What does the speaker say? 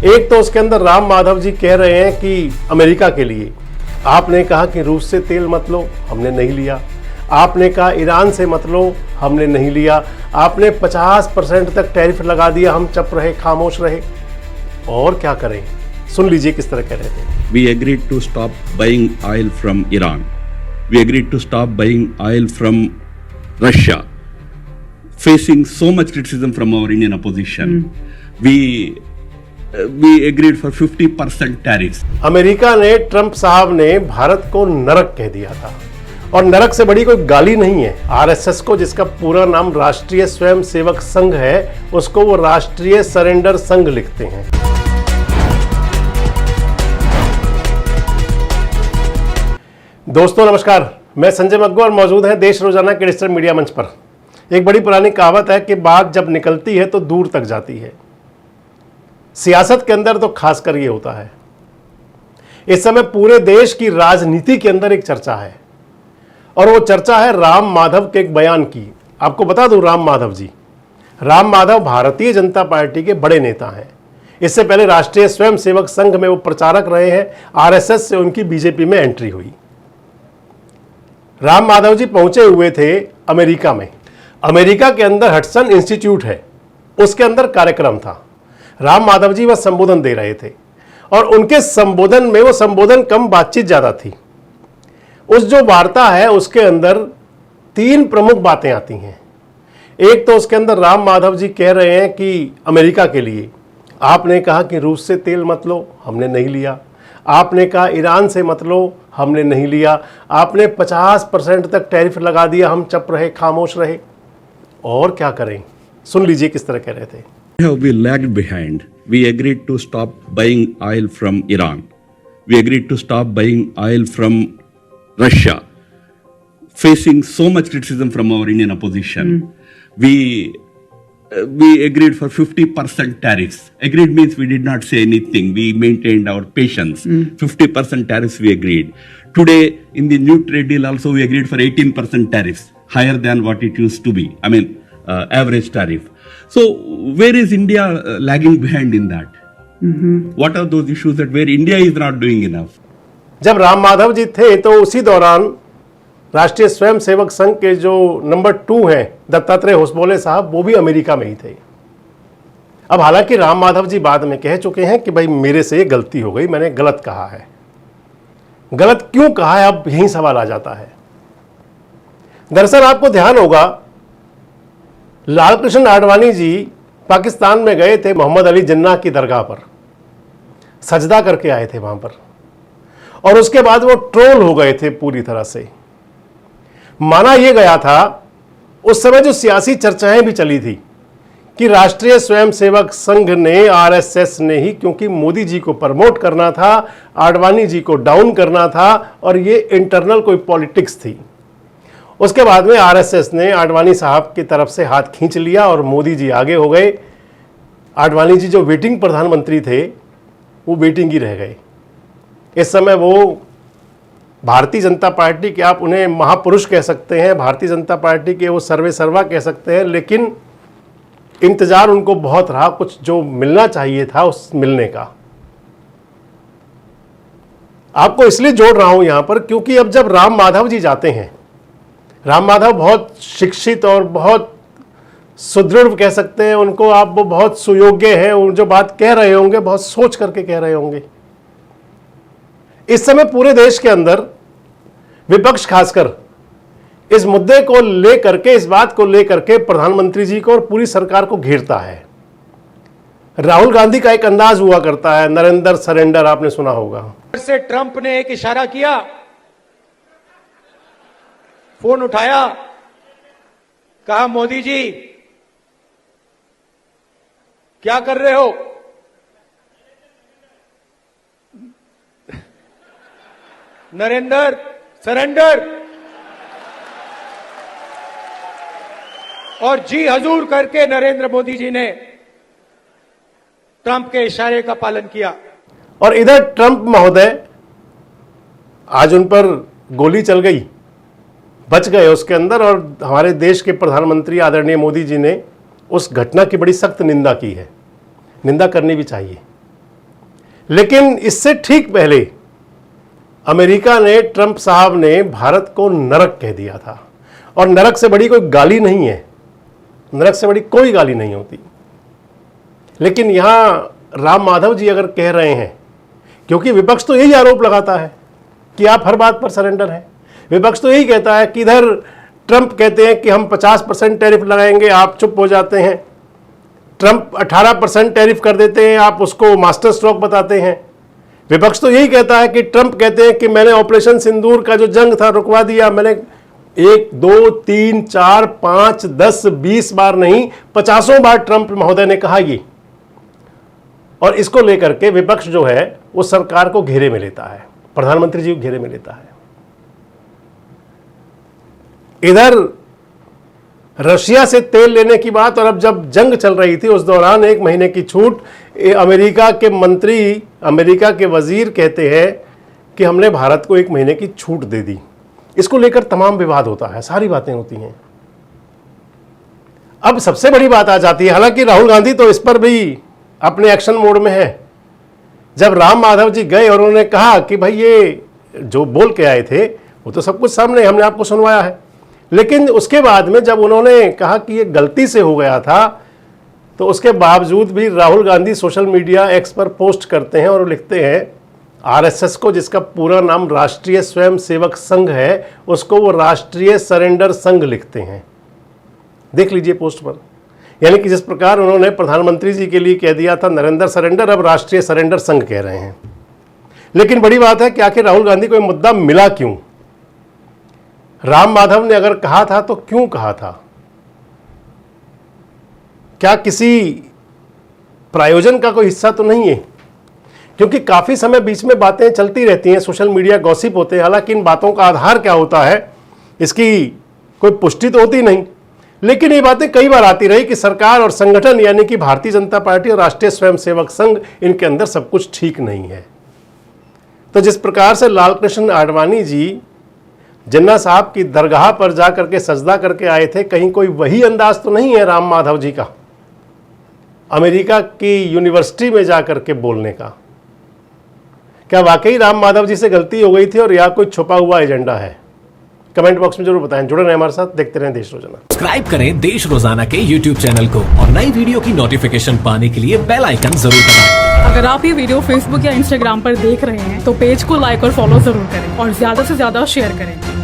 एक तो उसके अंदर राम माधव जी कह रहे हैं कि अमेरिका के लिए, आपने कहा कि रूस से तेल मत लो, हमने नहीं लिया। आपने कहा ईरान से मत लो, हमने नहीं लिया। आपने 50% तक टैरिफ लगा दिया, हम चुप रहे, खामोश रहे। और क्या करें, सुन लीजिए किस तरह कह रहे थे। We agreed to stop buying oil from Iran. We agreed to stop buying oil from Russia, facing so much criticism from our Indian opposition. We agreed for 50% tariffs. America ने, ट्रंप साहब ने भारत को नरक कह दिया था, और नरक से बड़ी कोई गाली नहीं है। आरएसएस को, जिसका पूरा नाम राष्ट्रीय स्वयंसेवक संघ है, उसको वो राष्ट्रीय सरेंडर संघ लिखते हैं। दोस्तों नमस्कार, मैं संजय मग्गू और मौजूद है देश रोजाना के डिजिटल मीडिया मंच पर। एक बड़ी पुरानी कहावत है कि बात जब निकलती है तो दूर तक जाती है। सियासत के अंदर तो खासकर ये होता है। इस समय पूरे देश की राजनीति के अंदर एक चर्चा है, और वो चर्चा है राम माधव के एक बयान की। आपको बता दूं, राम माधव भारतीय जनता पार्टी के बड़े नेता हैं। इससे पहले राष्ट्रीय स्वयंसेवक संघ में वो प्रचारक रहे हैं। आरएसएस से उनकी बीजेपी में एंट्री हुई। राम माधव जी पहुंचे हुए थे अमेरिका में। अमेरिका के अंदर हडसन इंस्टीट्यूट है, उसके अंदर कार्यक्रम था। राम माधव जी वह संबोधन दे रहे थे, और उनके संबोधन में, वो संबोधन कम बातचीत ज्यादा थी। उस जो वार्ता है उसके अंदर तीन प्रमुख बातें आती हैं। एक तो उसके अंदर राम माधव जी कह रहे हैं कि अमेरिका के लिए, आपने कहा कि रूस से तेल मत लो, हमने नहीं लिया। आपने कहा ईरान से मत लो, हमने नहीं लिया। आपने 50% तक टैरिफ लगा दिया, हम चुप रहे, खामोश रहे। और क्या करें, सुन लीजिए किस तरह कह रहे थे। We lagged behind. We agreed to stop buying oil from Iran. We agreed to stop buying oil from Russia, facing so much criticism from our Indian opposition. We agreed for 50% tariffs. Agreed means we did not say anything. We maintained our patience. 50% tariffs we agreed. Today, in the new trade deal also, we agreed for 18% tariffs, higher than what it used to be. I mean, average tariff. So, where is India lagging behind in that? What are those issues that where India is not doing enough? जब राम माधव जी थे तो उसी दौरान राष्ट्रीय स्वयंसेवक संघ के जो number 2 हैं दत्तात्रेय होसबोले साहब, वो भी अमेरिका में ही थे। अब हालांकि राम माधव जी बाद में कह चुके हैं कि भाई मेरे से ये गलती हो गई, मैंने गलत कहा है। गलत क्यों कहा है, अब यही सवाल आ जाता है। दरअसल आपको ध्यान होगा, लालकृष्ण आडवाणी जी पाकिस्तान में गए थे, मोहम्मद अली जिन्नाह की दरगाह पर सजदा करके आए थे वहां पर, और उसके बाद वो ट्रोल हो गए थे पूरी तरह से। माना यह गया था, उस समय जो सियासी चर्चाएं भी चली थी कि राष्ट्रीय स्वयंसेवक संघ ने, आरएसएस ने ही, क्योंकि मोदी जी को प्रमोट करना था, आडवाणी जी को डाउन करना था, और ये इंटरनल कोई पॉलिटिक्स थी। उसके बाद में आरएसएस ने आडवाणी साहब की तरफ से हाथ खींच लिया और मोदी जी आगे हो गए। आडवाणी जी जो वेटिंग प्रधानमंत्री थे, वो वेटिंग ही रह गए। इस समय वो भारतीय जनता पार्टी के, आप उन्हें महापुरुष कह सकते हैं, भारतीय जनता पार्टी के वो सर्वे सर्वा कह सकते हैं, लेकिन इंतजार उनको बहुत रहा कुछ जो मिलना चाहिए था उस मिलने का। आपको इसलिए जोड़ रहा हूं यहां पर क्योंकि अब जब राम माधव जी जाते हैं, राम माधव बहुत शिक्षित और बहुत सुदृढ़ कह सकते हैं उनको आप, वो बहुत सुयोग्य हैं, वो जो बात कह रहे होंगे बहुत सोच करके कह रहे होंगे। इस समय पूरे देश के अंदर विपक्ष खासकर इस मुद्दे को लेकर के, इस बात को लेकर के प्रधानमंत्री जी को और पूरी सरकार को घेरता है। राहुल गांधी का एक अंदाज हुआ करता है, नरेंद्र सरेंडर, आपने सुना होगा। से ट्रंप ने एक इशारा किया, फोन उठाया, कहा मोदी जी क्या कर रहे हो? नरेंद्र सरेंडर, और जी हजूर करके नरेंद्र मोदी जी ने ट्रंप के इशारे का पालन किया। और इधर ट्रंप महोदय, आज उन पर गोली चल गई, बच गए उसके अंदर, और हमारे देश के प्रधानमंत्री आदरणीय मोदी जी ने उस घटना की बड़ी सख्त निंदा की है। निंदा करनी भी चाहिए। लेकिन इससे ठीक पहले अमेरिका ने, ट्रंप साहब ने भारत को नरक कह दिया था। और नरक से बड़ी कोई गाली नहीं है, नरक से बड़ी कोई गाली नहीं होती। लेकिन यहां राम माधव जी अगर कह रहे हैं, क्योंकि विपक्ष तो यही आरोप लगाता है कि आप हर बात पर सरेंडर हैं, विपक्ष तो यही कहता है कि इधर ट्रंप कहते हैं कि हम 50% टैरिफ लगाएंगे, आप चुप हो जाते हैं। ट्रंप 18% टैरिफ कर देते हैं, आप उसको मास्टर स्ट्रोक बताते हैं। विपक्ष तो यही कहता है कि ट्रंप कहते हैं कि मैंने ऑपरेशन सिंदूर का जो जंग था रुकवा दिया, मैंने 1 2 3 4 5 10 20 बार नहीं 50 बार ट्रंप महोदय ने कहा ये। और इसको लेकर के विपक्ष जो है वो सरकार को घेरे में लेता है, प्रधानमंत्री जी को घेरे में लेता है। इधर रशिया से तेल लेने की बात, और अब जब जंग चल रही थी उस दौरान 1 महीने की छूट, अमेरिका के मंत्री, अमेरिका के वजीर कहते हैं कि हमने भारत को 1 महीने की छूट दे दी। इसको लेकर तमाम विवाद होता है, सारी बातें होती हैं। अब सबसे बड़ी बात आ जाती है, हालांकि राहुल गांधी तो इस पर भी अपने एक्शन मोड में है। जब राम माधव जी गए और उन्होंने कहा कि भाई ये जो बोल के आए थे वो तो सब कुछ सामने, हमने आपको सुनवाया है, लेकिन उसके बाद में जब उन्होंने कहा कि ये गलती से हो गया था, तो उसके बावजूद भी Rahul Gandhi social media x पर पोस्ट करते हैं और लिखते हैं आरएसएस को, जिसका पूरा नाम राष्ट्रीय स्वयंसेवक संघ है, उसको वो राष्ट्रीय सरेंडर संघ लिखते हैं। देख लीजिए पोस्ट पर। यानी कि जिस प्रकार उन्होंने प्रधानमंत्री जी के लिए कह दिया था नरेंद्र सरेंडर, अब राष्ट्रीय सरेंडर संघ कह रहे हैं। लेकिन बड़ी बात है कि आखिर राहुल गांधी को यह मुद्दा मिला क्यों? राम माधव ने अगर कहा था तो क्यों कहा था? क्या किसी प्रायोजन का कोई हिस्सा तो नहीं है? क्योंकि काफी समय बीच में बातें चलती रहती हैं, सोशल मीडिया गॉसिप होते हैं, हालांकि इन बातों का आधार क्या होता है इसकी कोई पुष्टि तो होती नहीं, लेकिन ये बातें कई बार आती रही कि सरकार और संगठन यानी कि भारतीय जनता पार्टी और राष्ट्रीय स्वयंसेवक संघ, इनके अंदर सब कुछ ठीक नहीं है। तो जिस प्रकार से लालकृष्ण आडवाणी जी जिन्ना साहब की दरगाह पर जाकर के सजदा करके आए थे, कहीं कोई वही अंदाज तो नहीं है राम माधव जी का अमेरिका की यूनिवर्सिटी में जाकर के बोलने का? क्या वाकई राम माधव जी से गलती हो गई थी और या कोई छुपा हुआ एजेंडा है? कमेंट बॉक्स में जरूर बताएं। जुड़े रहें हमारे साथ, देखते रहें देश रोजाना। सब्सक्राइब करें देश रोजाना के YouTube चैनल को और नई वीडियो की नोटिफिकेशन पाने के लिए बेल आइकन जरूर दबाएं। अगर आप ये वीडियो Facebook या Instagram पर देख रहे हैं तो पेज को लाइक और फॉलो जरूर करें और ज्यादा से ज्यादा शेयर करें।